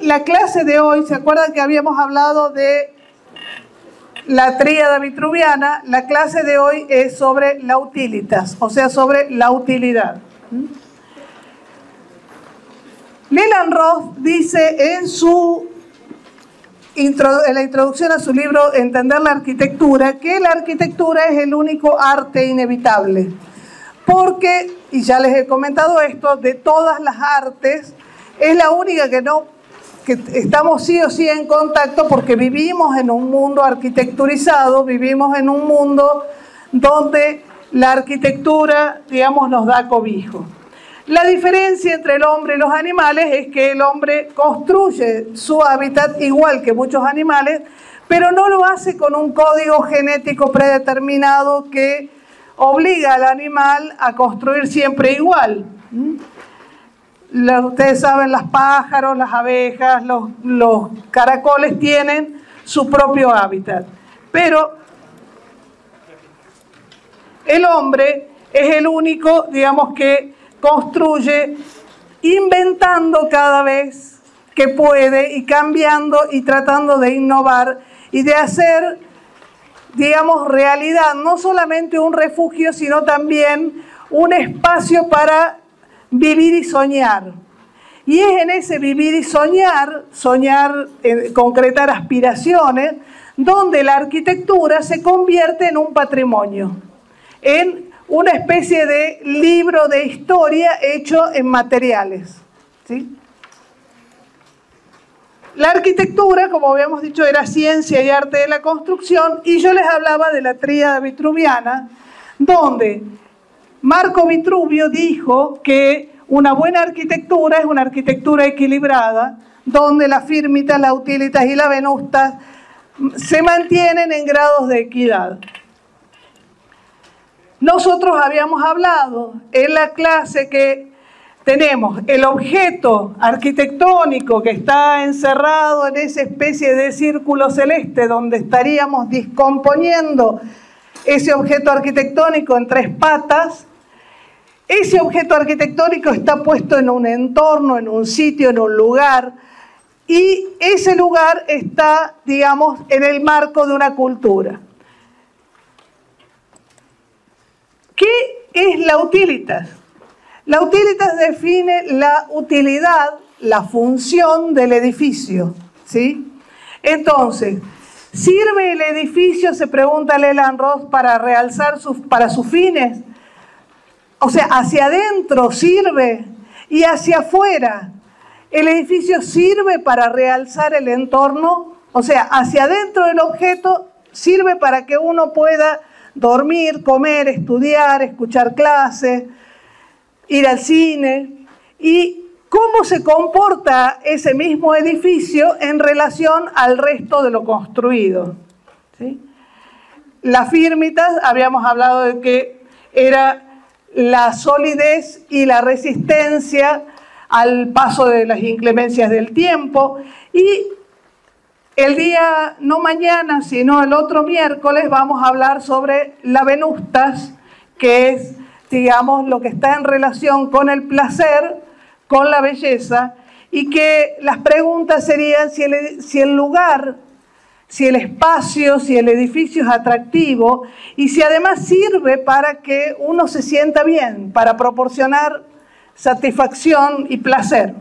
La clase de hoy, ¿se acuerdan que habíamos hablado de la tríada vitruviana? La clase de hoy es sobre la utilitas, o sea, sobre la utilidad. Leland Roth dice en la introducción a su libro Entender la arquitectura, que la arquitectura es el único arte inevitable. Porque, y ya les he comentado esto, de todas las artes, es la única que estamos sí o sí en contacto porque vivimos en un mundo arquitecturizado, vivimos en un mundo donde la arquitectura, digamos, nos da cobijo. La diferencia entre el hombre y los animales es que el hombre construye su hábitat igual que muchos animales, pero no lo hace con un código genético predeterminado que obliga al animal a construir siempre igual. Ustedes saben, los pájaros, las abejas, los caracoles tienen su propio hábitat. Pero el hombre es el único, digamos, que construye inventando cada vez que puede y cambiando y tratando de innovar y de hacer, digamos, realidad no solamente un refugio, sino también un espacio para vivir y soñar. Y es en ese vivir y soñar, concretar aspiraciones, donde la arquitectura se convierte en un patrimonio, en una especie de libro de historia hecho en materiales, ¿sí? La arquitectura, como habíamos dicho, era ciencia y arte de la construcción, y yo les hablaba de la tríada vitruviana, donde Marco Vitruvio dijo que una buena arquitectura es una arquitectura equilibrada, donde la firmitas, la utilitas y la venustas se mantienen en grados de equidad. Nosotros habíamos hablado en la clase que tenemos el objeto arquitectónico que está encerrado en esa especie de círculo celeste donde estaríamos descomponiendo ese objeto arquitectónico en tres patas. Ese objeto arquitectónico está puesto en un entorno, en un sitio, en un lugar, y ese lugar está, digamos, en el marco de una cultura. ¿Qué es la utilitas? La utilitas define la utilidad, la función del edificio, ¿sí? Entonces, ¿sirve el edificio, se pregunta Leland Roth, para realzar para sus fines? O sea, hacia adentro sirve y hacia afuera. ¿El edificio sirve para realzar el entorno? O sea, hacia adentro del objeto sirve para que uno pueda dormir, comer, estudiar, escuchar clases, ir al cine. ¿Y cómo se comporta ese mismo edificio en relación al resto de lo construido? ¿Sí? La firmitas, habíamos hablado de que era la solidez y la resistencia al paso de las inclemencias del tiempo. Y el día, no mañana, sino el otro miércoles, vamos a hablar sobre la venustas, que es, digamos, lo que está en relación con el placer, con la belleza, y que las preguntas serían si el lugar, si el espacio, si el edificio es atractivo y si además sirve para que uno se sienta bien, para proporcionar satisfacción y placer.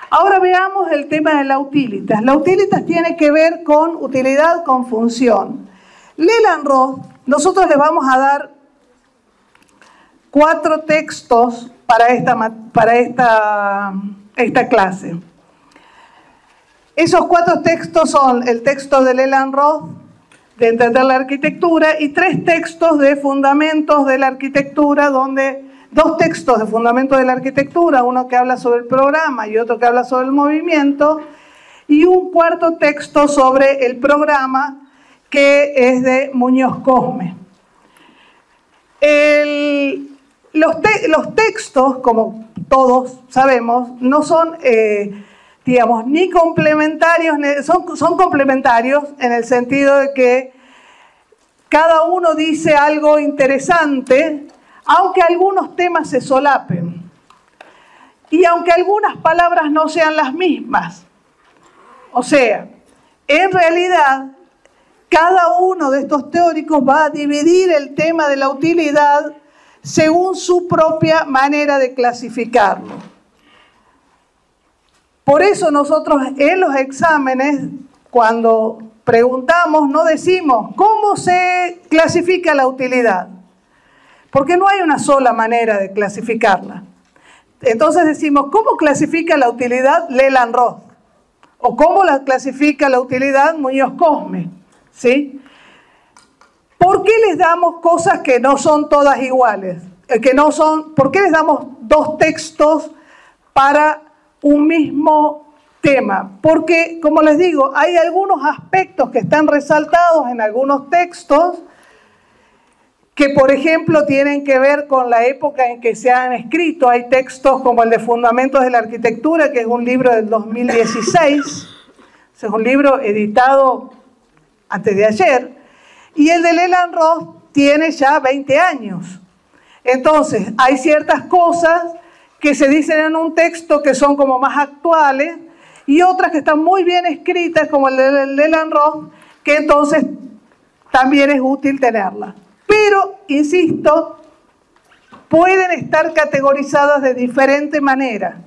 Ahora veamos el tema de la utilitas. La utilitas tiene que ver con utilidad, con función. Leland Roth, nosotros les vamos a dar 4 textos para esta clase. Esos 4 textos son el texto de Leland Roth, de Entender la arquitectura, y 3 textos de fundamentos de la arquitectura, donde 2 textos de fundamentos de la arquitectura, uno que habla sobre el programa y otro que habla sobre el movimiento, y un 4.º texto sobre el programa, que es de Muñoz Cosme. Los textos, como todos sabemos, no son digamos, ni complementarios, son complementarios en el sentido de que cada uno dice algo interesante, aunque algunos temas se solapen y aunque algunas palabras no sean las mismas. O sea, en realidad, cada uno de estos teóricos va a dividir el tema de la utilidad según su propia manera de clasificarlo. Por eso nosotros en los exámenes, cuando preguntamos, no decimos ¿cómo se clasifica la utilidad? Porque no hay una sola manera de clasificarla. Entonces decimos, ¿cómo clasifica la utilidad Leland-Ross? ¿O cómo la clasifica la utilidad Muñoz-Cosme? ¿Sí? ¿Por qué les damos cosas que no son todas iguales? ¿Por qué les damos dos textos para un mismo tema? Porque, como les digo, hay algunos aspectos que están resaltados en algunos textos que, por ejemplo, tienen que ver con la época en que se han escrito. Hay textos como el de Fundamentos de la Arquitectura, que es un libro del 2016, es un libro editado antes de ayer, y el de Leland-Ross tiene ya 20 años. Entonces, hay ciertas cosas que se dicen en un texto que son como más actuales, y otras que están muy bien escritas, como el de Leland-Ross, que entonces también es útil tenerla. Pero, insisto, pueden estar categorizadas de diferente manera.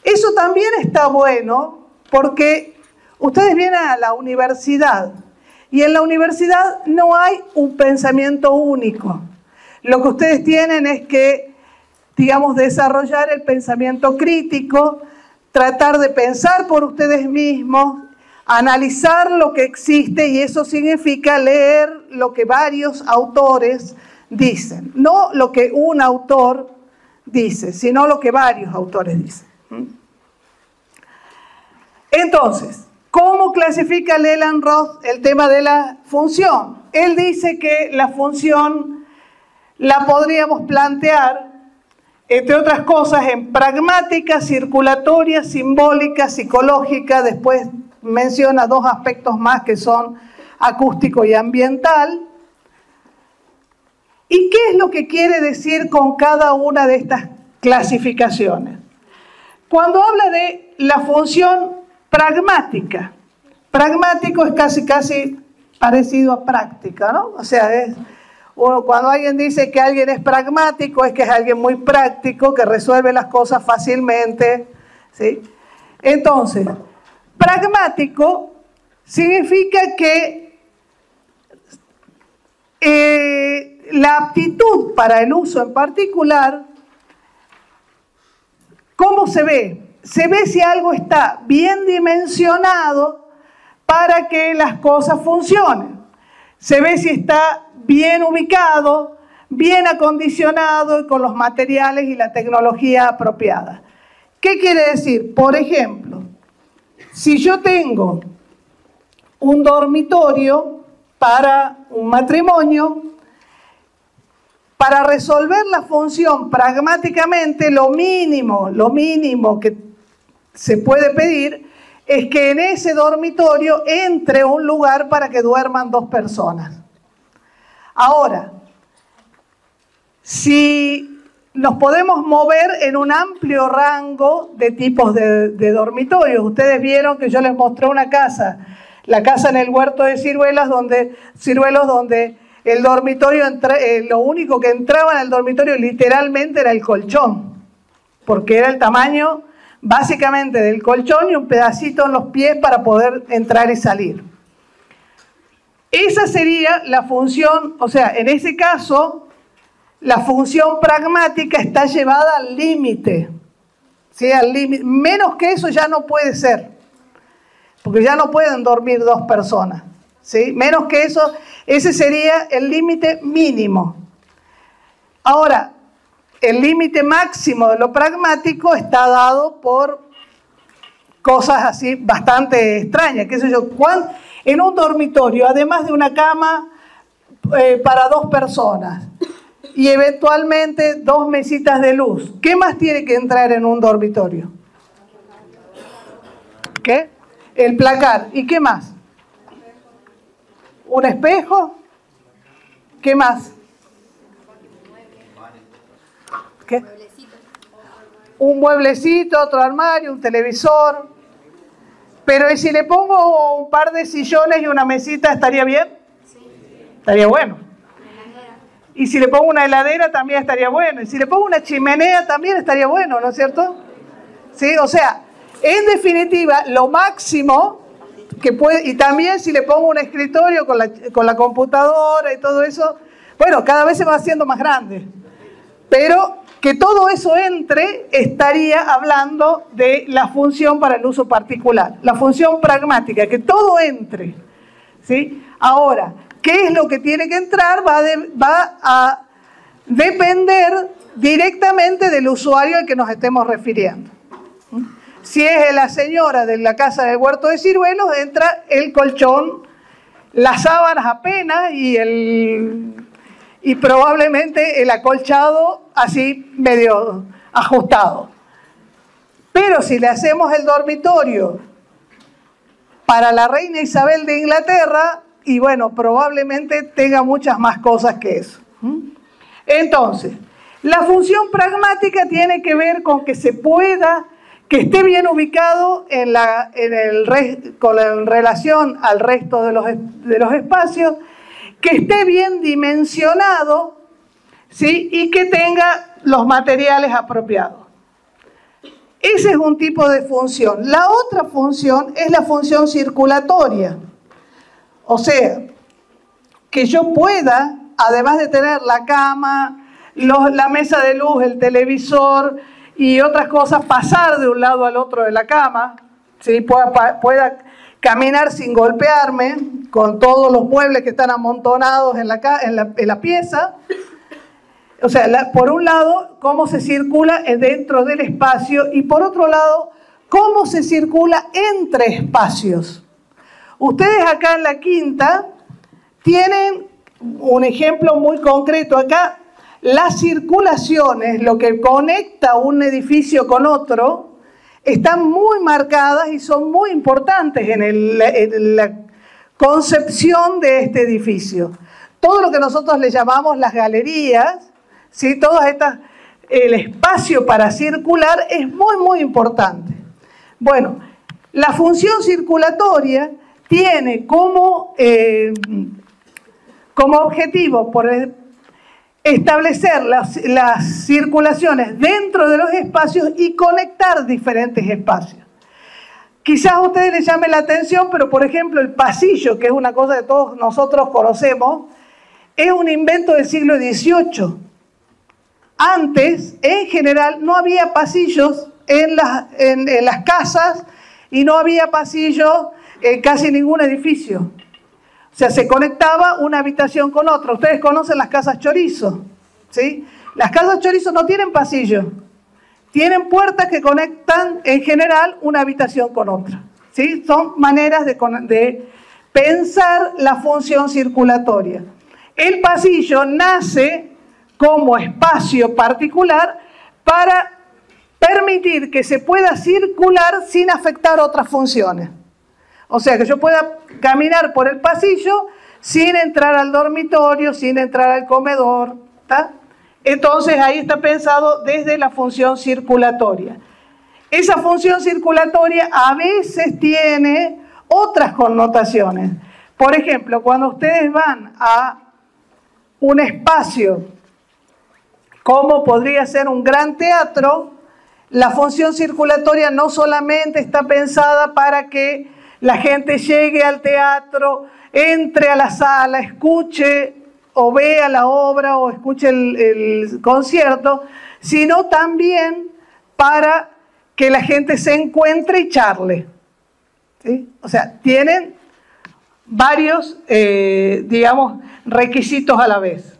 Eso también está bueno porque ustedes vienen a la universidad y en la universidad no hay un pensamiento único. Lo que ustedes tienen es que, digamos, desarrollar el pensamiento crítico, tratar de pensar por ustedes mismos, analizar lo que existe, y eso significa leer lo que varios autores dicen. No lo que un autor dice, sino lo que varios autores dicen. Entonces, ¿cómo clasifica Leland-Ross el tema de la función? Él dice que la función la podríamos plantear, entre otras cosas, en pragmática, circulatoria, simbólica, psicológica. Después menciona dos aspectos más que son acústico y ambiental. ¿Y qué es lo que quiere decir con cada una de estas clasificaciones? Cuando habla de la función pragmática, pragmático es casi parecido a práctica, ¿no? O sea, cuando alguien dice que alguien es pragmático, es que es alguien muy práctico, que resuelve las cosas fácilmente, ¿sí? Entonces, pragmático significa que la aptitud para el uso en particular, ¿cómo se ve? Se ve si algo está bien dimensionado para que las cosas funcionen. Se ve si está bien ubicado, bien acondicionado y con los materiales y la tecnología apropiada. ¿Qué quiere decir? Por ejemplo, si yo tengo un dormitorio para un matrimonio, para resolver la función pragmáticamente, lo mínimo que se puede pedir es que en ese dormitorio entre un lugar para que duerman 2 personas. Ahora, si nos podemos mover en un amplio rango de tipos de dormitorios. Ustedes vieron que yo les mostré una casa, la casa en el huerto de Ciruelos, donde el dormitorio, lo único que entraba en el dormitorio literalmente era el colchón, porque era el tamaño básicamente del colchón y un pedacito en los pies para poder entrar y salir. Esa sería la función, o sea, en ese caso, la función pragmática está llevada al límite, ¿sí? Al límite. Menos que eso ya no puede ser, porque ya no pueden dormir 2 personas, ¿sí? Menos que eso, ese sería el límite mínimo. Ahora, el límite máximo de lo pragmático está dado por cosas así bastante extrañas, qué sé yo, en un dormitorio, además de una cama para 2 personas y eventualmente 2 mesitas de luz, ¿qué más tiene que entrar en un dormitorio? ¿Qué? El placar. ¿Y qué más? ¿Un espejo? ¿Qué más? ¿Qué? Un mueblecito, otro armario, un televisor. Pero ¿y si le pongo un par de sillones y una mesita, estaría bien? Sí. Estaría bueno. Y si le pongo una heladera, también estaría bueno. Y si le pongo una chimenea, también estaría bueno, ¿no es cierto? ¿Sí? O sea, en definitiva, lo máximo que puede... Y también si le pongo un escritorio con la computadora y todo eso, bueno, cada vez se va haciendo más grande. Pero que todo eso entre, estaría hablando de la función para el uso particular, la función pragmática, que todo entre, ¿sí? Ahora, ¿qué es lo que tiene que entrar? Va a depender directamente del usuario al que nos estemos refiriendo. Si es la señora de la casa del huerto de ciruelos, entra el colchón, las sábanas apenas y probablemente el acolchado así medio ajustado. Pero si le hacemos el dormitorio para la reina Isabel de Inglaterra, y bueno, probablemente tenga muchas más cosas que eso. Entonces, la función pragmática tiene que ver con que se pueda, que esté bien ubicado con relación al resto de los espacios, que esté bien dimensionado, ¿sí? Y que tenga los materiales apropiados. Ese es un tipo de función. La otra función es la función circulatoria. O sea, que yo pueda, además de tener la cama, la mesa de luz, el televisor y otras cosas, pasar de un lado al otro de la cama, ¿sí? Pueda caminar sin golpearme con todos los muebles que están amontonados en la pieza. O sea, por un lado, cómo se circula dentro del espacio y por otro lado, cómo se circula entre espacios. Ustedes acá en la quinta tienen un ejemplo muy concreto. Acá las circulaciones, lo que conecta un edificio con otro, están muy marcadas y son muy importantes en la concepción de este edificio. Todo lo que nosotros le llamamos las galerías, ¿sí? El espacio para circular es muy, muy importante. Bueno, la función circulatoria tiene como objetivo establecer las circulaciones dentro de los espacios y conectar diferentes espacios. Quizás a ustedes les llame la atención, pero por ejemplo el pasillo, que es una cosa que todos nosotros conocemos, es un invento del siglo XVIII. Antes, en general, no había pasillos en las casas y no había pasillos en casi ningún edificio. O sea, se conectaba una habitación con otra. Ustedes conocen las casas chorizo, ¿sí? Las casas chorizo no tienen pasillo. Tienen puertas que conectan, en general, una habitación con otra, ¿sí? Son maneras de pensar la función circulatoria. El pasillo nace como espacio particular para permitir que se pueda circular sin afectar otras funciones. O sea, que yo pueda caminar por el pasillo sin entrar al dormitorio, sin entrar al comedor, ¿tá? Entonces ahí está pensado desde la función circulatoria. Esa función circulatoria a veces tiene otras connotaciones. Por ejemplo, cuando ustedes van a un espacio como podría ser un gran teatro, la función circulatoria no solamente está pensada para que la gente llegue al teatro, entre a la sala, escuche o vea la obra o escuche el concierto, sino también para que la gente se encuentre y charle, ¿sí? O sea, tienen varios, digamos, requisitos a la vez.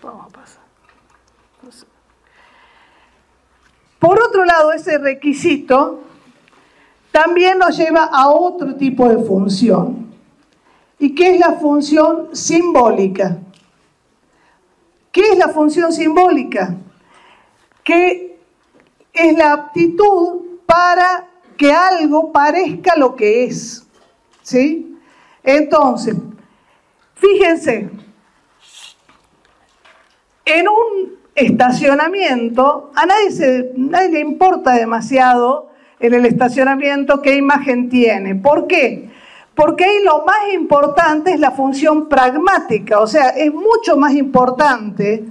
Vamos a pasar. Por otro lado, ese requisito también nos lleva a otro tipo de función, y que es la función simbólica. ¿Qué es la función simbólica? Que es la aptitud para que algo parezca lo que es, ¿sí? Entonces, fíjense, estacionamiento, a nadie le importa demasiado en el estacionamiento qué imagen tiene. ¿Por qué? Porque ahí lo más importante es la función pragmática, o sea, es mucho más importante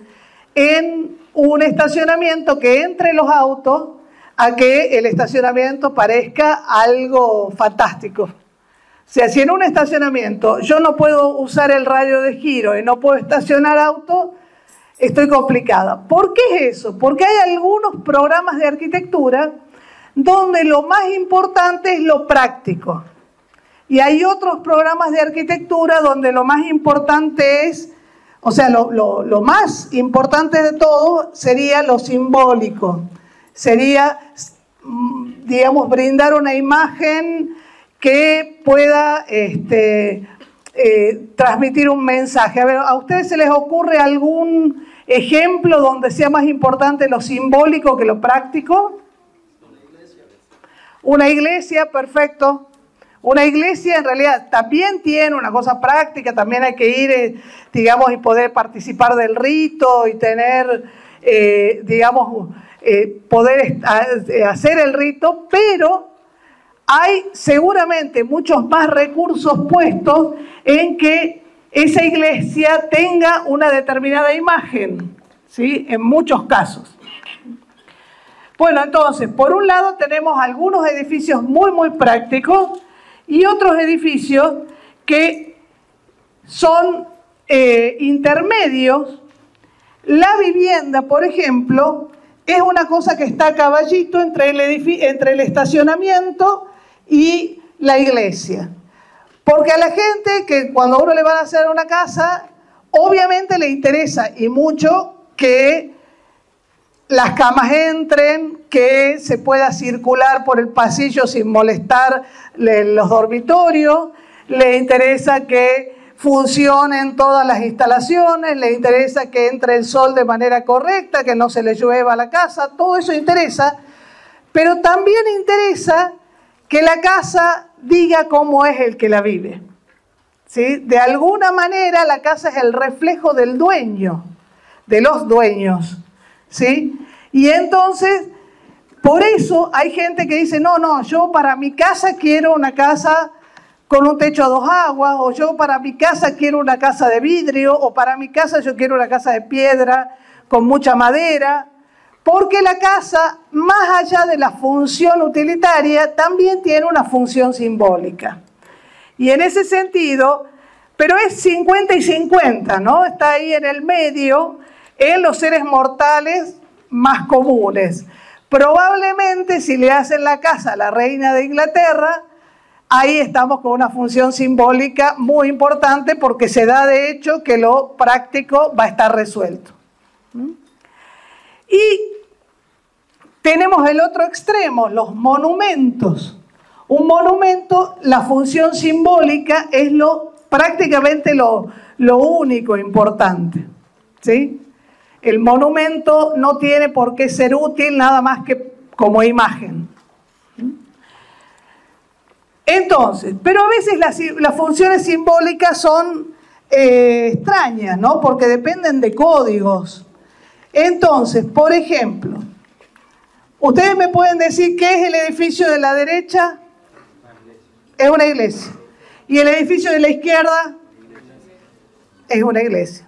en un estacionamiento que entre los autos a que el estacionamiento parezca algo fantástico. O sea, si en un estacionamiento yo no puedo usar el radio de giro y no puedo estacionar auto, estoy complicada. ¿Por qué es eso? Porque hay algunos programas de arquitectura donde lo más importante es lo práctico. Y hay otros programas de arquitectura donde lo más importante es, o sea, lo más importante de todo sería lo simbólico. Sería, digamos, brindar una imagen que pueda transmitir un mensaje. A ver, ¿a ustedes se les ocurre algún ejemplo donde sea más importante lo simbólico que lo práctico? Una iglesia, perfecto. Una iglesia en realidad también tiene una cosa práctica, también hay que ir, digamos, y poder participar del rito y tener, digamos, poder hacer el rito, pero hay seguramente muchos más recursos puestos en que esa iglesia tenga una determinada imagen, ¿sí? En muchos casos. Bueno, entonces, por un lado tenemos algunos edificios muy prácticos y otros edificios que son intermedios. La vivienda, por ejemplo, es una cosa que está a caballito entre el estacionamiento y la iglesia. Porque a la gente que cuando uno le van a hacer una casa, obviamente le interesa y mucho que las camas entren, que se pueda circular por el pasillo sin molestar los dormitorios, le interesa que funcionen todas las instalaciones, le interesa que entre el sol de manera correcta, que no se le llueva a la casa, todo eso interesa, pero también interesa que la casa diga cómo es el que la vive, ¿sí? De alguna manera la casa es el reflejo del dueño, de los dueños, ¿sí? Y entonces, por eso hay gente que dice, no, yo para mi casa quiero una casa con un techo a 2 aguas, o yo para mi casa quiero una casa de vidrio, o para mi casa yo quiero una casa de piedra con mucha madera, porque la casa, más allá de la función utilitaria, también tiene una función simbólica. Y en ese sentido, pero es 50 y 50, ¿no? Está ahí en el medio, en los seres mortales más comunes. Probablemente si le hacen la casa a la reina de Inglaterra, ahí estamos con una función simbólica muy importante porque se da de hecho que lo práctico va a estar resuelto. Y tenemos el otro extremo, los monumentos. Un monumento, la función simbólica es prácticamente lo único importante, ¿sí? El monumento no tiene por qué ser útil nada más que como imagen. Entonces, pero a veces las funciones simbólicas son extrañas, ¿no? Porque dependen de códigos. Entonces, por ejemplo, ¿ustedes me pueden decir qué es el edificio de la derecha? Es una iglesia. ¿Y el edificio de la izquierda? Es una iglesia.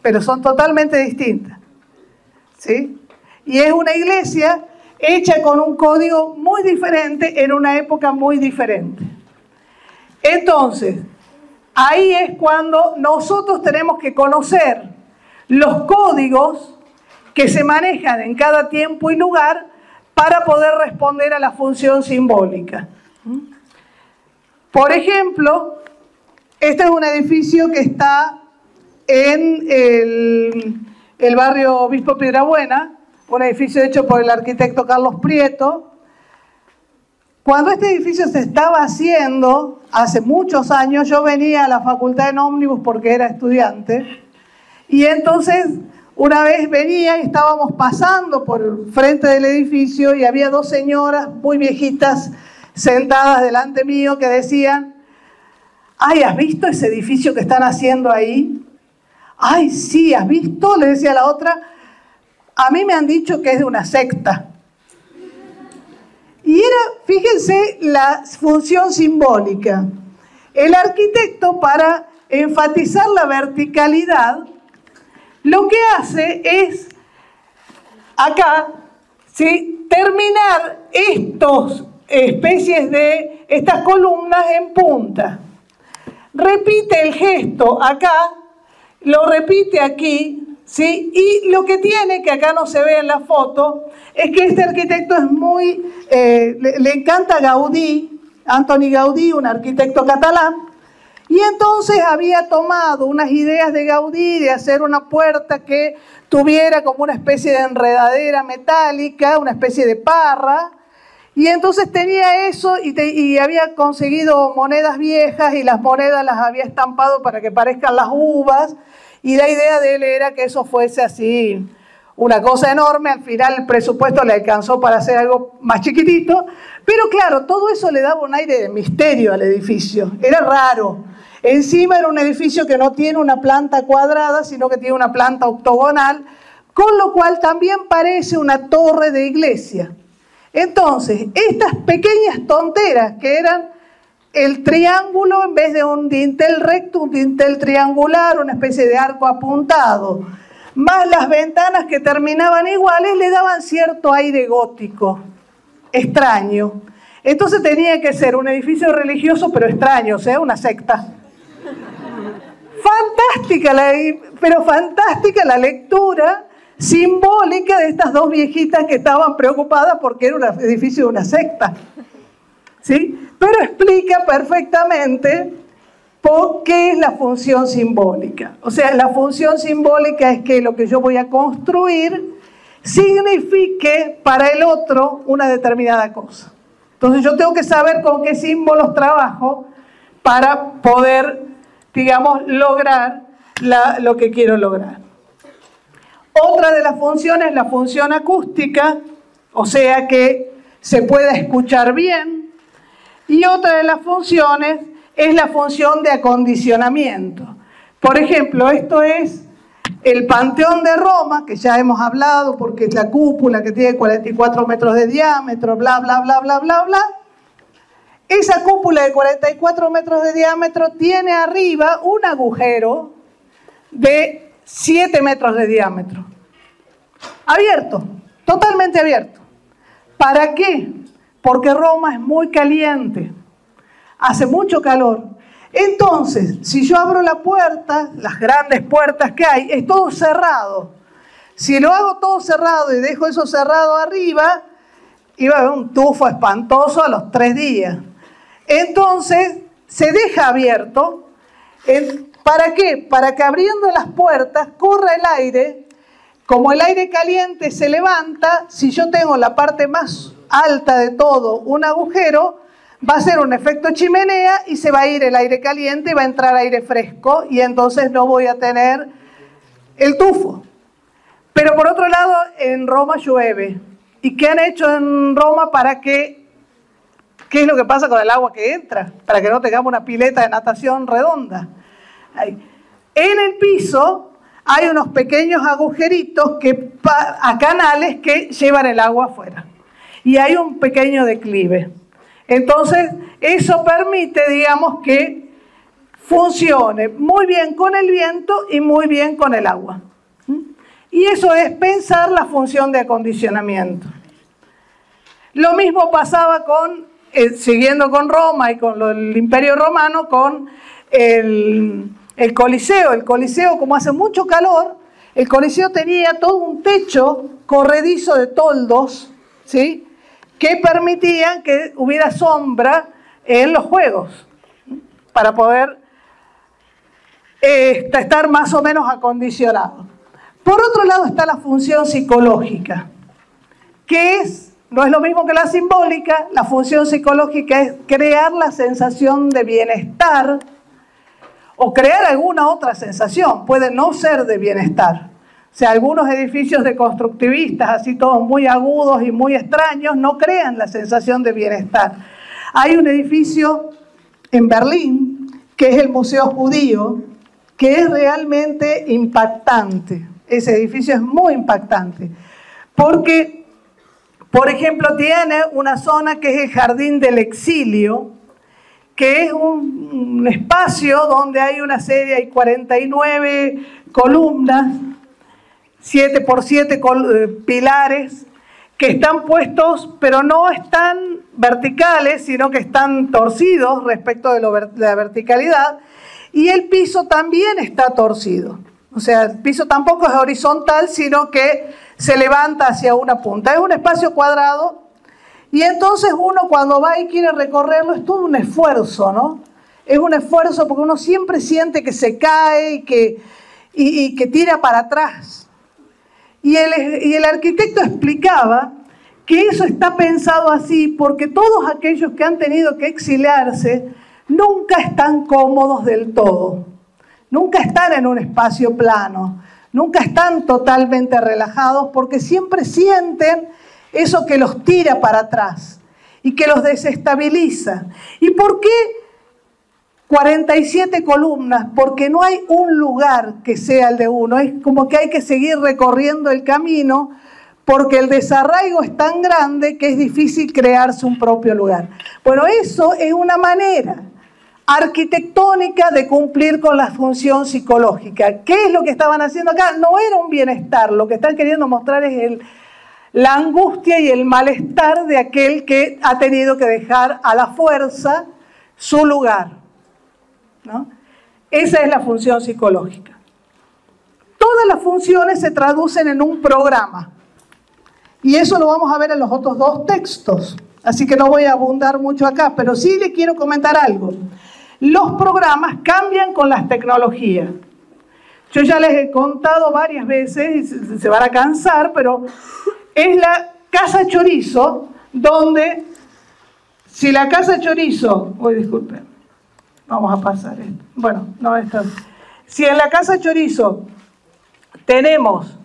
Pero son totalmente distintas, ¿sí? Y es una iglesia hecha con un código muy diferente en una época muy diferente. Entonces, ahí es cuando nosotros tenemos que conocer los códigos que se manejan en cada tiempo y lugar para poder responder a la función simbólica. Por ejemplo, este es un edificio que está en el barrio Obispo Piedrabuena, un edificio hecho por el arquitecto Carlos Prieto. Cuando este edificio se estaba haciendo, hace muchos años, yo venía a la facultad en ómnibus porque era estudiante, y entonces una vez venía y estábamos pasando por el frente del edificio y había 2 señoras muy viejitas sentadas delante mío que decían, ay, ¿has visto ese edificio que están haciendo ahí? Ay, sí, ¿has visto? Le decía la otra, a mí me han dicho que es de una secta. Y era, fíjense, la función simbólica. El arquitecto, para enfatizar la verticalidad, lo que hace es, acá, ¿sí?, terminar estas columnas en punta. Repite el gesto acá, lo repite aquí, ¿sí? Y lo que tiene, que acá no se ve en la foto, es que este arquitecto es muy, le encanta Gaudí, Antoni Gaudí, un arquitecto catalán, y entonces había tomado unas ideas de Gaudí de hacer una puerta que tuviera como una especie de enredadera metálica, una especie de parra, y entonces tenía eso y había conseguido monedas viejas y las monedas las había estampado para que parezcan las uvas, y la idea de él era que eso fuese así una cosa enorme. Al final el presupuesto le alcanzó para hacer algo más chiquitito, pero claro, todo eso le daba un aire de misterio al edificio, era raro. Encima era un edificio que no tiene una planta cuadrada, sino que tiene una planta octogonal, con lo cual también parece una torre de iglesia. Entonces, estas pequeñas tonteras que eran el triángulo en vez de un dintel recto, un dintel triangular, una especie de arco apuntado, más las ventanas que terminaban iguales, le daban cierto aire gótico, extraño. Entonces tenía que ser un edificio religioso, pero extraño, o sea, una secta. Fantástica la lectura simbólica de estas dos viejitas que estaban preocupadas porque era un edificio de una secta, ¿sí? Pero explica perfectamente por qué es la función simbólica. O sea, la función simbólica es que lo que yo voy a construir signifique para el otro una determinada cosa. Entonces yo tengo que saber con qué símbolos trabajo para poder, digamos, lograr lo que quiero lograr. Otra de las funciones es la función acústica, o sea que se pueda escuchar bien. Y otra de las funciones es la función de acondicionamiento. Por ejemplo, esto es el Panteón de Roma, que ya hemos hablado porque es la cúpula que tiene 44 metros de diámetro, bla, bla, bla, bla, bla, bla. Esa cúpula de 44 metros de diámetro tiene arriba un agujero de 7 metros de diámetro. Abierto, totalmente abierto. ¿Para qué? Porque Roma es muy caliente, hace mucho calor. Entonces, si yo abro la puerta, las grandes puertas que hay, es todo cerrado. Si lo hago todo cerrado y dejo eso cerrado arriba, iba a haber un tufo espantoso a los 3 días. Entonces, se deja abierto. ¿Para qué? Para que abriendo las puertas corra el aire. Como el aire caliente se levanta, si yo tengo la parte más alta de todo un agujero, va a ser un efecto chimenea y se va a ir el aire caliente y va a entrar aire fresco y entonces no voy a tener el tufo. Pero por otro lado, en Roma llueve. ¿Y qué han hecho en Roma para que... ¿Qué es lo que pasa con el agua que entra? Para que no tengamos una pileta de natación redonda. En el piso hay unos pequeños agujeritos a canales que llevan el agua afuera. Y hay un pequeño declive. Entonces, eso permite, digamos, que funcione muy bien con el viento y muy bien con el agua. Y eso es pensar la función de acondicionamiento. Lo mismo pasaba con, siguiendo con Roma y con el Imperio Romano, con el Coliseo. El Coliseo, como hace mucho calor, el Coliseo tenía todo un techo corredizo de toldos, ¿sí?, que permitían que hubiera sombra en los juegos, para poder estar más o menos acondicionado. Por otro lado está la función psicológica, que no es lo mismo que la simbólica. La función psicológica es crear la sensación de bienestar o crear alguna otra sensación, puede no ser de bienestar. O sea, algunos edificios de constructivistas, así todos muy agudos y muy extraños, no crean la sensación de bienestar. Hay un edificio en Berlín, que es el Museo Judío, que es realmente impactante. ese edificio es muy impactante, porque, por ejemplo, tiene una zona que es el Jardín del Exilio, que es un espacio donde hay una serie, hay 49 columnas, 7 por 7 pilares, que están puestos, pero no están verticales, sino que están torcidos respecto de la verticalidad, y el piso también está torcido. O sea, el piso tampoco es horizontal, sino que se levanta hacia una punta. Es un espacio cuadrado, y entonces uno cuando va y quiere recorrerlo es todo un esfuerzo, ¿no? Es un esfuerzo porque uno siempre siente que se cae y que tira para atrás. Y el arquitecto explicaba que eso está pensado así porque todos aquellos que han tenido que exiliarse nunca están cómodos del todo, nunca están en un espacio plano, nunca están totalmente relajados porque siempre sienten eso que los tira para atrás y que los desestabiliza. ¿Y por qué 47 columnas? Porque no hay un lugar que sea el de uno, es como que hay que seguir recorriendo el camino porque el desarraigo es tan grande que es difícil crearse un propio lugar. Bueno, eso es una manera arquitectónica de cumplir con la función psicológica. ¿Qué es lo que estaban haciendo acá? No era un bienestar, lo que están queriendo mostrar es la angustia y el malestar de aquel que ha tenido que dejar a la fuerza su lugar, ¿no? Esa es la función psicológica. Todas las funciones se traducen en un programa. Y eso lo vamos a ver en los otros dos textos. Así que no voy a abundar mucho acá, pero sí le quiero comentar algo. Los programas cambian con las tecnologías. Yo ya les he contado varias veces, y se van a cansar, pero es la Casa Chorizo, donde si la Casa Chorizo... Uy, disculpen. Vamos a pasar esto. Bueno, no, esto. Si en la Casa Chorizo tenemos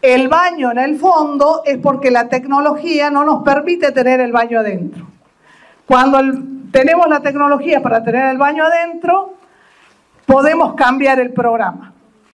el baño en el fondo, es porque la tecnología no nos permite tener el baño adentro. Cuando tenemos la tecnología para tener el baño adentro, podemos cambiar el programa.